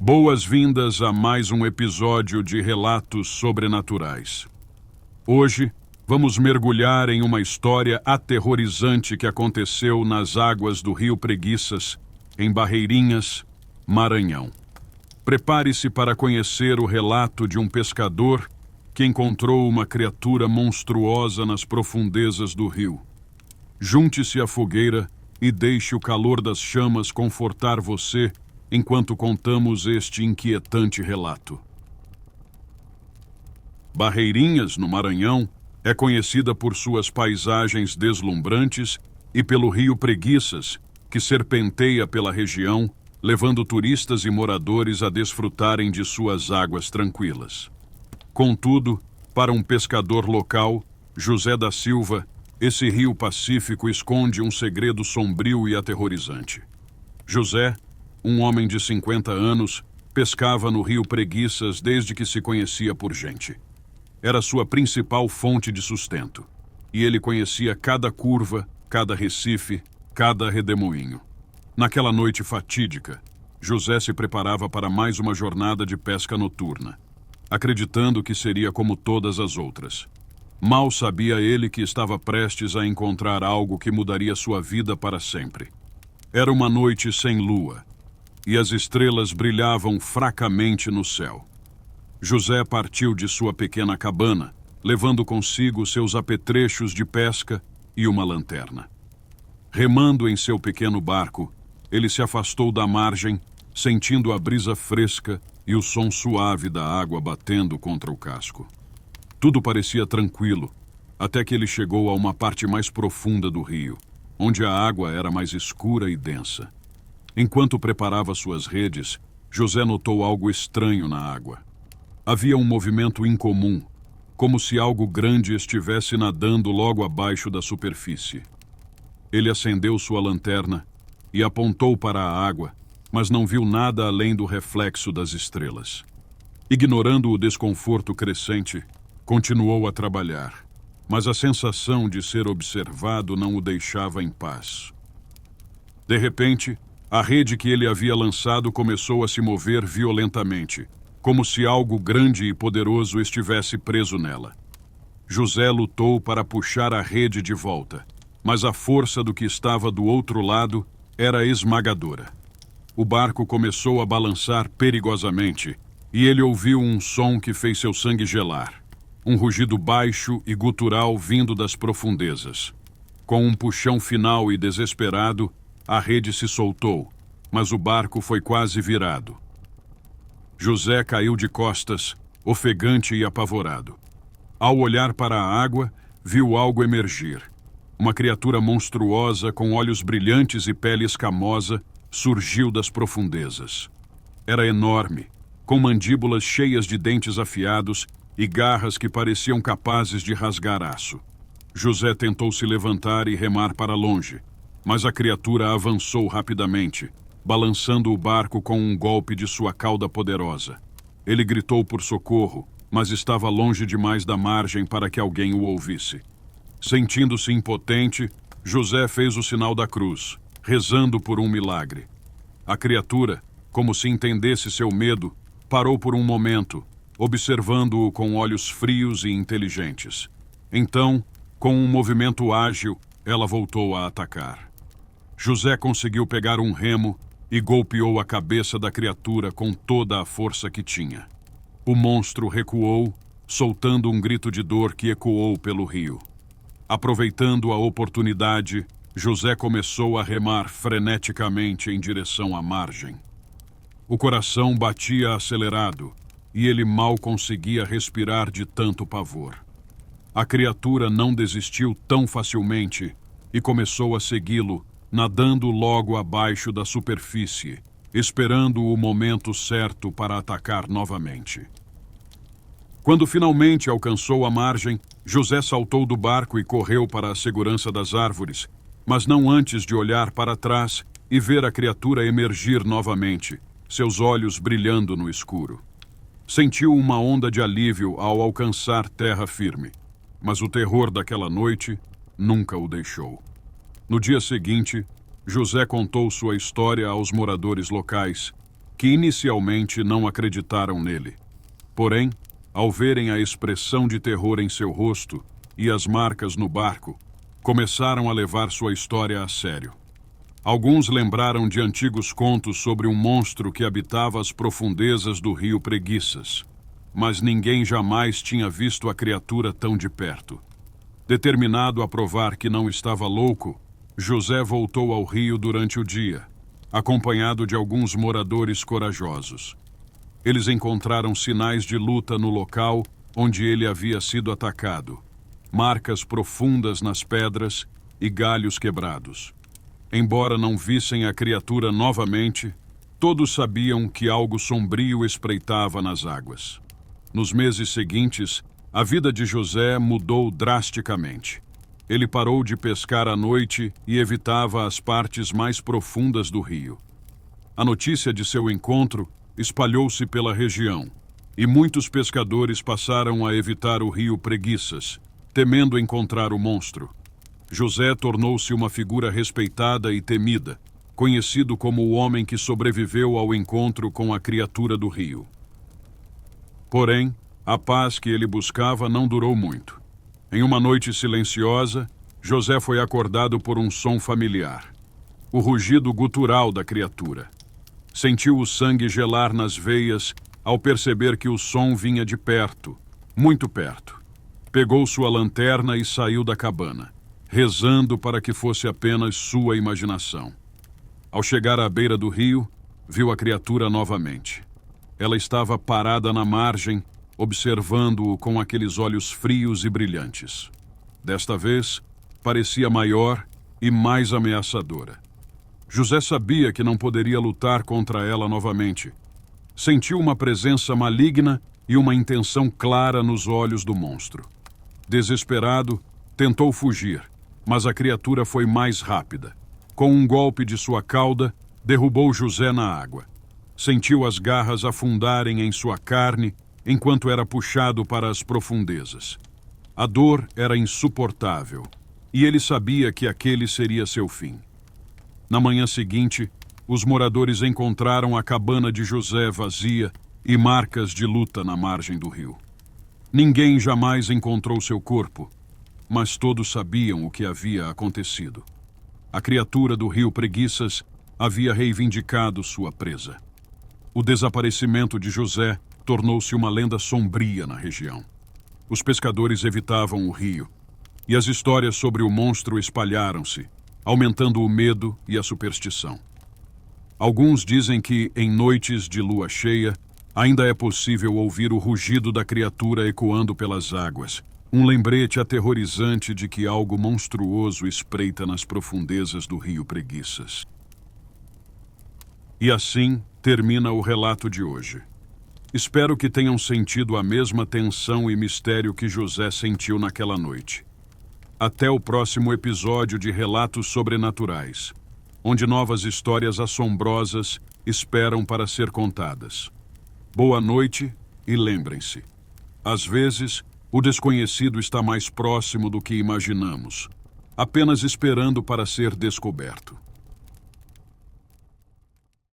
Boas-vindas a mais um episódio de Relatos Sobrenaturais. Hoje, vamos mergulhar em uma história aterrorizante que aconteceu nas águas do Rio Preguiças, em Barreirinhas, Maranhão. Prepare-se para conhecer o relato de um pescador que encontrou uma criatura monstruosa nas profundezas do rio. Junte-se à fogueira e deixe o calor das chamas confortar você enquanto contamos este inquietante relato. Barreirinhas, no Maranhão, é conhecida por suas paisagens deslumbrantes e pelo rio Preguiças, que serpenteia pela região, levando turistas e moradores a desfrutarem de suas águas tranquilas. Contudo, para um pescador local, José da Silva, esse rio Pacífico esconde um segredo sombrio e aterrorizante. José, um homem de 50 anos, pescava no rio Preguiças desde que se conhecia por gente. Era sua principal fonte de sustento, e ele conhecia cada curva, cada recife, cada redemoinho. Naquela noite fatídica, José se preparava para mais uma jornada de pesca noturna, acreditando que seria como todas as outras. Mal sabia ele que estava prestes a encontrar algo que mudaria sua vida para sempre. Era uma noite sem lua, e as estrelas brilhavam fracamente no céu. José partiu de sua pequena cabana, levando consigo seus apetrechos de pesca e uma lanterna. Remando em seu pequeno barco, ele se afastou da margem, sentindo a brisa fresca e o som suave da água batendo contra o casco. Tudo parecia tranquilo, até que ele chegou a uma parte mais profunda do rio, onde a água era mais escura e densa. Enquanto preparava suas redes, José notou algo estranho na água. Havia um movimento incomum, como se algo grande estivesse nadando logo abaixo da superfície. Ele acendeu sua lanterna e apontou para a água, mas não viu nada além do reflexo das estrelas. Ignorando o desconforto crescente, continuou a trabalhar, mas a sensação de ser observado não o deixava em paz. De repente, a rede que ele havia lançado começou a se mover violentamente, como se algo grande e poderoso estivesse preso nela. José lutou para puxar a rede de volta, mas a força do que estava do outro lado era esmagadora. O barco começou a balançar perigosamente, e ele ouviu um som que fez seu sangue gelar. Um rugido baixo e gutural vindo das profundezas. Com um puxão final e desesperado, a rede se soltou, mas o barco foi quase virado. José caiu de costas, ofegante e apavorado. Ao olhar para a água, viu algo emergir. Uma criatura monstruosa com olhos brilhantes e pele escamosa surgiu das profundezas. Era enorme, com mandíbulas cheias de dentes afiados e garras que pareciam capazes de rasgar aço. José tentou se levantar e remar para longe, mas a criatura avançou rapidamente, balançando o barco com um golpe de sua cauda poderosa. Ele gritou por socorro, mas estava longe demais da margem para que alguém o ouvisse. Sentindo-se impotente, José fez o sinal da cruz, rezando por um milagre. A criatura, como se entendesse seu medo, parou por um momento, observando-o com olhos frios e inteligentes. Então, com um movimento ágil, ela voltou a atacar. José conseguiu pegar um remo e golpeou a cabeça da criatura com toda a força que tinha. O monstro recuou, soltando um grito de dor que ecoou pelo rio. Aproveitando a oportunidade, José começou a remar freneticamente em direção à margem. O coração batia acelerado e ele mal conseguia respirar de tanto pavor. A criatura não desistiu tão facilmente e começou a segui-lo, nadando logo abaixo da superfície, esperando o momento certo para atacar novamente. Quando finalmente alcançou a margem, José saltou do barco e correu para a segurança das árvores, mas não antes de olhar para trás e ver a criatura emergir novamente, seus olhos brilhando no escuro. Sentiu uma onda de alívio ao alcançar terra firme, mas o terror daquela noite nunca o deixou. No dia seguinte, José contou sua história aos moradores locais, que que inicialmente não acreditaram nele. Porém, ao verem a expressão de terror em seu rosto e as marcas no barco, começaram a levar sua história a sério. Alguns lembraram de antigos contos sobre um monstro que habitava as profundezas do rio Preguiças, mas ninguém jamais tinha visto a criatura tão de perto. Determinado a provar que não estava louco, José voltou ao rio durante o dia, acompanhado de alguns moradores corajosos. Eles encontraram sinais de luta no local onde ele havia sido atacado, marcas profundas nas pedras e galhos quebrados. Embora não vissem a criatura novamente, todos sabiam que algo sombrio espreitava nas águas. Nos meses seguintes, a vida de José mudou drasticamente. Ele parou de pescar à noite e evitava as partes mais profundas do rio. A notícia de seu encontro espalhou-se pela região, e muitos pescadores passaram a evitar o rio Preguiças, temendo encontrar o monstro. José tornou-se uma figura respeitada e temida, conhecido como o homem que sobreviveu ao encontro com a criatura do rio. Porém, a paz que ele buscava não durou muito. Em uma noite silenciosa, José foi acordado por um som familiar. O rugido gutural da criatura. Sentiu o sangue gelar nas veias ao perceber que o som vinha de perto, muito perto. Pegou sua lanterna e saiu da cabana, rezando para que fosse apenas sua imaginação. Ao chegar à beira do rio, viu a criatura novamente. Ela estava parada na margem, observando-o com aqueles olhos frios e brilhantes. Desta vez, parecia maior e mais ameaçadora. José sabia que não poderia lutar contra ela novamente. Sentiu uma presença maligna e uma intenção clara nos olhos do monstro. Desesperado, tentou fugir, mas a criatura foi mais rápida. Com um golpe de sua cauda, derrubou José na água. Sentiu as garras afundarem em sua carne enquanto era puxado para as profundezas. A dor era insuportável, e ele sabia que aquele seria seu fim. Na manhã seguinte, os moradores encontraram a cabana de José vazia e marcas de luta na margem do rio. Ninguém jamais encontrou seu corpo, mas todos sabiam o que havia acontecido. A criatura do rio Preguiças havia reivindicado sua presa. O desaparecimento de José tornou-se uma lenda sombria na região. Os pescadores evitavam o rio, e as histórias sobre o monstro espalharam-se, aumentando o medo e a superstição. Alguns dizem que, em noites de lua cheia, ainda é possível ouvir o rugido da criatura ecoando pelas águas, um lembrete aterrorizante de que algo monstruoso espreita nas profundezas do rio Preguiças. E assim termina o relato de hoje. Espero que tenham sentido a mesma tensão e mistério que José sentiu naquela noite. Até o próximo episódio de Relatos Sobrenaturais, onde novas histórias assombrosas esperam para ser contadas. Boa noite e lembrem-se, às vezes, o desconhecido está mais próximo do que imaginamos, apenas esperando para ser descoberto.